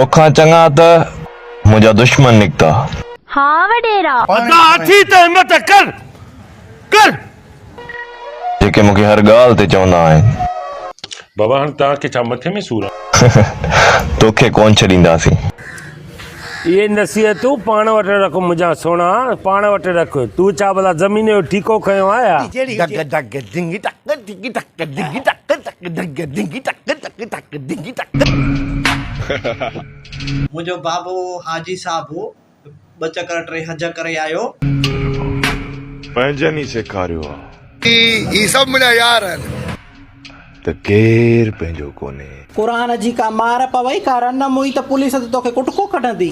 तोखा चंगा त मुझा दुश्मन निकता। हाँ वडेरा हाथी त हिम्मत कर कर जेके मुखे हर गाल ते चवंदा आहिनि। बाबा हाणे तव्हांखे छा मथे में सूर आहे? तोखे कोन छॾींदासीं। ये नसीहतूं पाण वटि रख मुंहिंजा सोना, पाण वटि रख। तूं छा भला ज़मीन जो ठीको खयो आया? मुझो बाबू हाजी साहब ब चकर 3 हज करे आयो। पंहिंजनि ई सेखारियो आहे ई सब मुंहिंजा यार आहिनि त केर पंहिंजो कोन्हे। कुरान जी का मार पवई कारण न मुई त पुलिस तोखे कुटको कढंदी।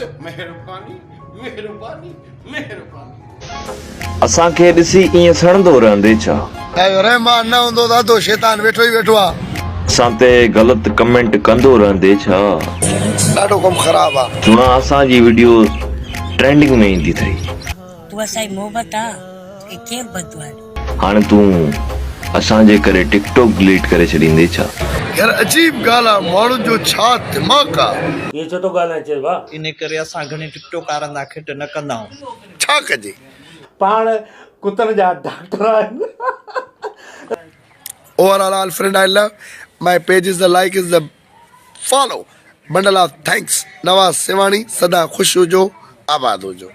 असांखे ॾिसी ईअं सड़ंदो रहंदे छा? रहमान न हूंदो त तो शैतान वेठो ई वेठो आहे। असां ते ग़लति कमेंट कंदो रहंदे छा? ॾाढो कमु ख़राबु आहे। सुणा असांजी वीडियो ट्रेंडिंग में ईंदी अथई। तू असांजी मोहबत आहे केर बदू आहे। हाणे तूं असांजे करे टिकटॉक डिलीट करे छॾींदे छा? यार अजीब ॻाल्हि आहे, माण्हुनि जो छा दिमाग़ आहे। ये छो तो ॻाल्हाए चए भाउ? इन करे असां घणी टिकटॉक आरंदा खिट न कंदा आहियूं। छा कजे? पाण कुतन जा डॉक्टर आहिनि। Overall, friend, I love my page is the like is the follow. Bundle of thanks. नवाज़ सेवाणी सदा खुश हुजो, आबाद हुजो।